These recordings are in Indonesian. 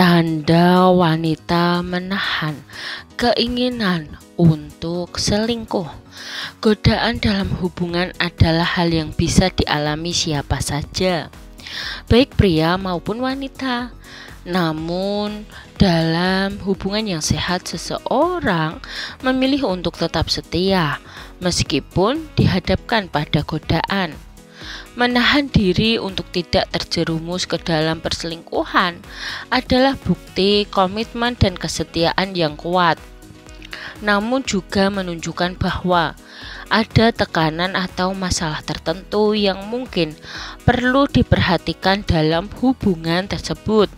Tanda wanita menahan keinginan untuk selingkuh. Godaan dalam hubungan adalah hal yang bisa dialami siapa saja, baik pria maupun wanita. Namun, dalam hubungan yang sehat, seseorang memilih untuk tetap setia meskipun dihadapkan pada godaan. Menahan diri untuk tidak terjerumus ke dalam perselingkuhan adalah bukti komitmen dan kesetiaan yang kuat. Namun juga menunjukkan bahwa ada tekanan atau masalah tertentu yang mungkin perlu diperhatikan dalam hubungan tersebut.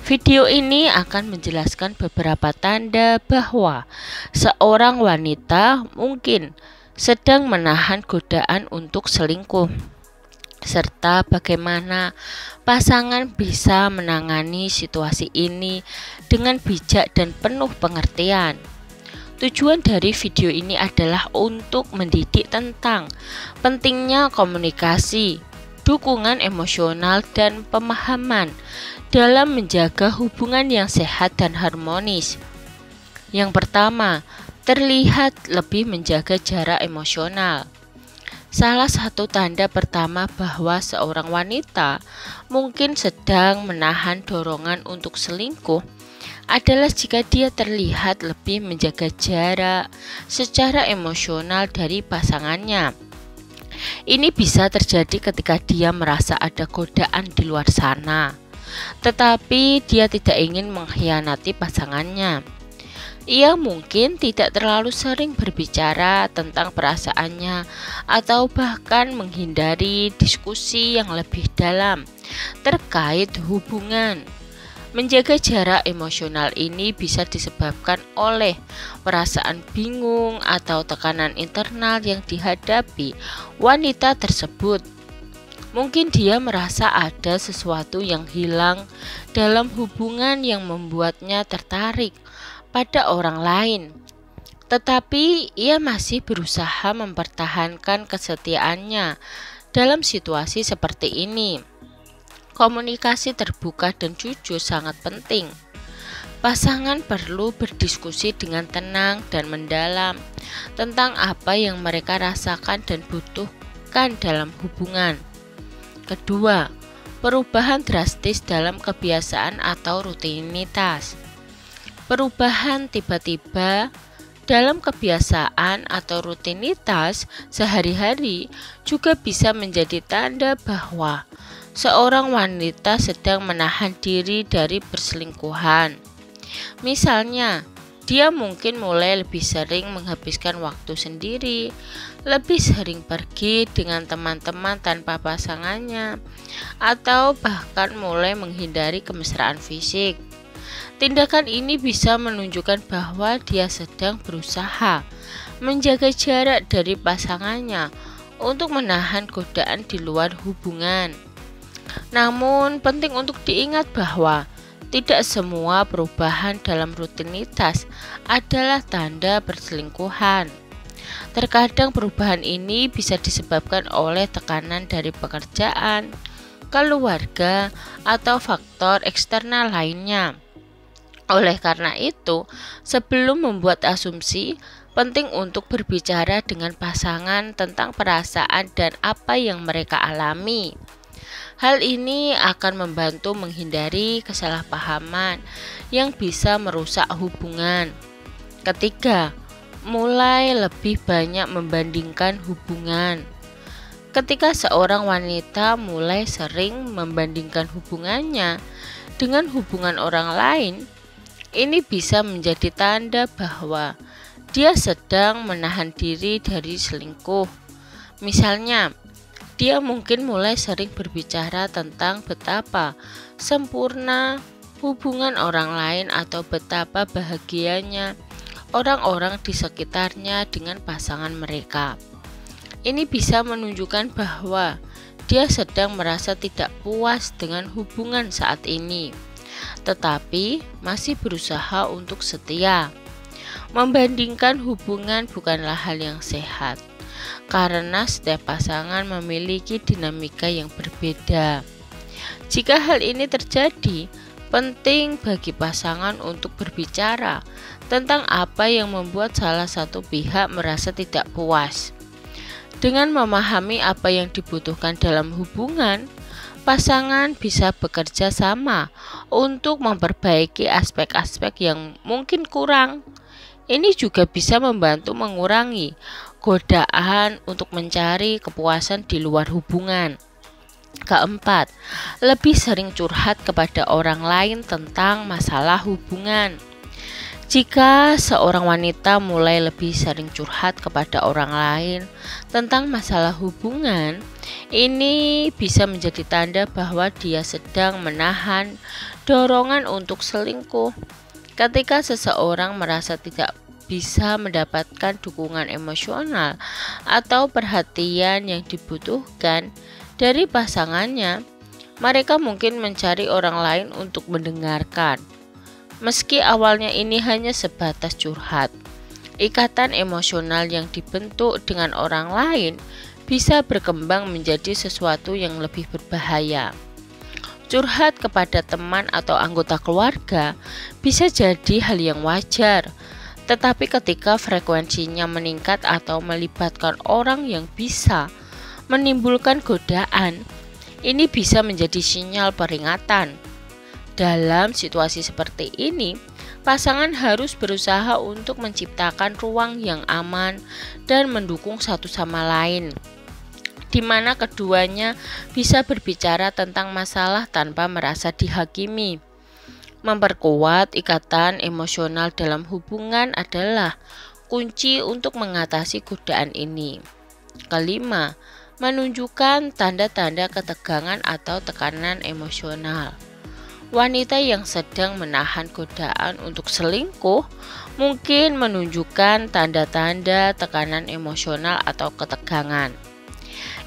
Video ini akan menjelaskan beberapa tanda bahwa seorang wanita mungkin sedang menahan godaan untuk selingkuh, serta bagaimana pasangan bisa menangani situasi ini dengan bijak dan penuh pengertian. Tujuan dari video ini adalah untuk mendidik tentang pentingnya komunikasi, dukungan emosional, dan pemahaman dalam menjaga hubungan yang sehat dan harmonis. Yang pertama, terlihat lebih menjaga jarak emosional. Salah satu tanda pertama bahwa seorang wanita mungkin sedang menahan dorongan untuk selingkuh adalah jika dia terlihat lebih menjaga jarak secara emosional dari pasangannya. Ini bisa terjadi ketika dia merasa ada godaan di luar sana, tetapi dia tidak ingin mengkhianati pasangannya. Ia mungkin tidak terlalu sering berbicara tentang perasaannya atau bahkan menghindari diskusi yang lebih dalam terkait hubungan. Menjaga jarak emosional ini bisa disebabkan oleh perasaan bingung atau tekanan internal yang dihadapi wanita tersebut. Mungkin dia merasa ada sesuatu yang hilang dalam hubungan yang membuatnya tertarik pada orang lain, tetapi ia masih berusaha mempertahankan kesetiaannya. Dalam situasi seperti ini, komunikasi terbuka dan jujur sangat penting. Pasangan perlu berdiskusi dengan tenang dan mendalam tentang apa yang mereka rasakan dan butuhkan dalam hubungan. Kedua, perubahan drastis dalam kebiasaan atau rutinitas. Perubahan tiba-tiba dalam kebiasaan atau rutinitas sehari-hari juga bisa menjadi tanda bahwa seorang wanita sedang menahan diri dari perselingkuhan. Misalnya, dia mungkin mulai lebih sering menghabiskan waktu sendiri, lebih sering pergi dengan teman-teman tanpa pasangannya, atau bahkan mulai menghindari kemesraan fisik. Tindakan ini bisa menunjukkan bahwa dia sedang berusaha menjaga jarak dari pasangannya untuk menahan godaan di luar hubungan. Namun, penting untuk diingat bahwa tidak semua perubahan dalam rutinitas adalah tanda perselingkuhan. Terkadang perubahan ini bisa disebabkan oleh tekanan dari pekerjaan, keluarga, atau faktor eksternal lainnya. Oleh karena itu, sebelum membuat asumsi, penting untuk berbicara dengan pasangan tentang perasaan dan apa yang mereka alami. Hal ini akan membantu menghindari kesalahpahaman yang bisa merusak hubungan. Ketiga, mulai lebih banyak membandingkan hubungan. Ketika seorang wanita mulai sering membandingkan hubungannya dengan hubungan orang lain, ini bisa menjadi tanda bahwa dia sedang menahan diri dari selingkuh. Misalnya, dia mungkin mulai sering berbicara tentang betapa sempurna hubungan orang lain atau betapa bahagianya orang-orang di sekitarnya dengan pasangan mereka. Ini bisa menunjukkan bahwa dia sedang merasa tidak puas dengan hubungan saat ini, tetapi masih berusaha untuk setia. Membandingkan hubungan bukanlah hal yang sehat, karena setiap pasangan memiliki dinamika yang berbeda. Jika hal ini terjadi, Penting bagi pasangan untuk berbicara tentang apa yang membuat salah satu pihak merasa tidak puas. Dengan memahami apa yang dibutuhkan dalam hubungan, pasangan bisa bekerja sama untuk memperbaiki aspek-aspek yang mungkin kurang. Ini juga bisa membantu mengurangi godaan untuk mencari kepuasan di luar hubungan. Keempat, lebih sering curhat kepada orang lain tentang masalah hubungan. Jika seorang wanita mulai lebih sering curhat kepada orang lain tentang masalah hubungan, ini bisa menjadi tanda bahwa dia sedang menahan dorongan untuk selingkuh. Ketika seseorang merasa tidak bisa mendapatkan dukungan emosional atau perhatian yang dibutuhkan dari pasangannya, mereka mungkin mencari orang lain untuk mendengarkan. Meski awalnya ini hanya sebatas curhat, ikatan emosional yang dibentuk dengan orang lain bisa berkembang menjadi sesuatu yang lebih berbahaya. Curhat kepada teman atau anggota keluarga bisa jadi hal yang wajar, tetapi ketika frekuensinya meningkat atau melibatkan orang yang bisa menimbulkan godaan, ini bisa menjadi sinyal peringatan. Dalam situasi seperti ini, pasangan harus berusaha untuk menciptakan ruang yang aman dan mendukung satu sama lain, di mana keduanya bisa berbicara tentang masalah tanpa merasa dihakimi. Memperkuat ikatan emosional dalam hubungan adalah kunci untuk mengatasi godaan ini. Kelima, menunjukkan tanda-tanda ketegangan atau tekanan emosional. Wanita yang sedang menahan godaan untuk selingkuh mungkin menunjukkan tanda-tanda tekanan emosional atau ketegangan.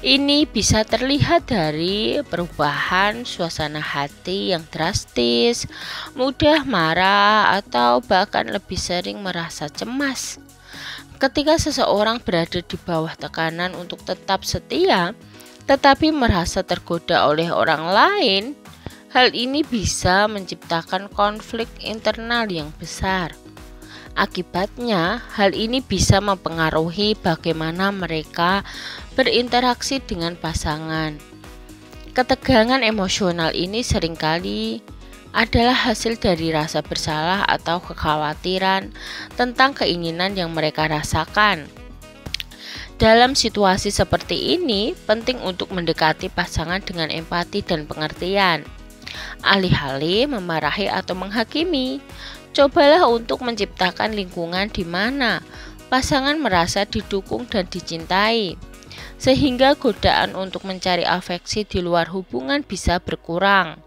Ini bisa terlihat dari perubahan suasana hati yang drastis, mudah marah, atau bahkan lebih sering merasa cemas. Ketika seseorang berada di bawah tekanan untuk tetap setia, tetapi merasa tergoda oleh orang lain, hal ini bisa menciptakan konflik internal yang besar. Akibatnya, hal ini bisa mempengaruhi bagaimana mereka berinteraksi dengan pasangan. Ketegangan emosional ini seringkali adalah hasil dari rasa bersalah atau kekhawatiran tentang keinginan yang mereka rasakan. Dalam situasi seperti ini, penting untuk mendekati pasangan dengan empati dan pengertian. Alih-alih memarahi atau menghakimi, cobalah untuk menciptakan lingkungan di mana pasangan merasa didukung dan dicintai, sehingga godaan untuk mencari afeksi di luar hubungan bisa berkurang.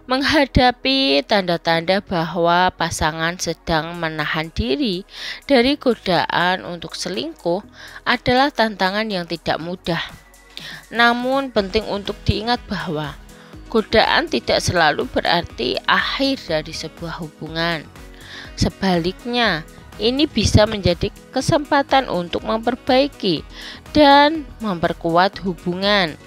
Menghadapi tanda-tanda bahwa pasangan sedang menahan diri dari godaan untuk selingkuh adalah tantangan yang tidak mudah. Namun penting untuk diingat bahwa godaan tidak selalu berarti akhir dari sebuah hubungan. Sebaliknya, ini bisa menjadi kesempatan untuk memperbaiki dan memperkuat hubungan.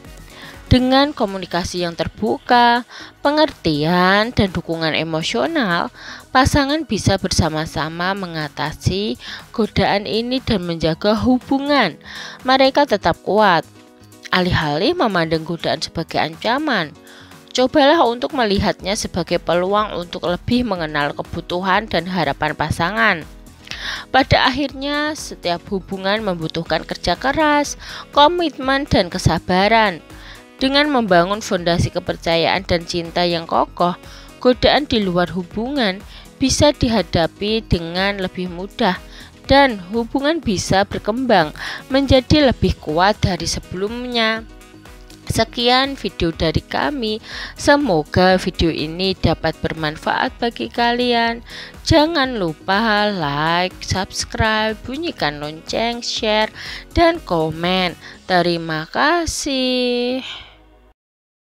Dengan komunikasi yang terbuka, pengertian, dan dukungan emosional, pasangan bisa bersama-sama mengatasi godaan ini dan menjaga hubungan mereka tetap kuat. Alih-alih memandang godaan sebagai ancaman, cobalah untuk melihatnya sebagai peluang untuk lebih mengenal kebutuhan dan harapan pasangan. Pada akhirnya, setiap hubungan membutuhkan kerja keras, komitmen, dan kesabaran. Dengan membangun fondasi kepercayaan dan cinta yang kokoh, godaan di luar hubungan bisa dihadapi dengan lebih mudah dan hubungan bisa berkembang menjadi lebih kuat dari sebelumnya. Sekian video dari kami, semoga video ini dapat bermanfaat bagi kalian. Jangan lupa like, subscribe, bunyikan lonceng, share, dan komen. Terima kasih.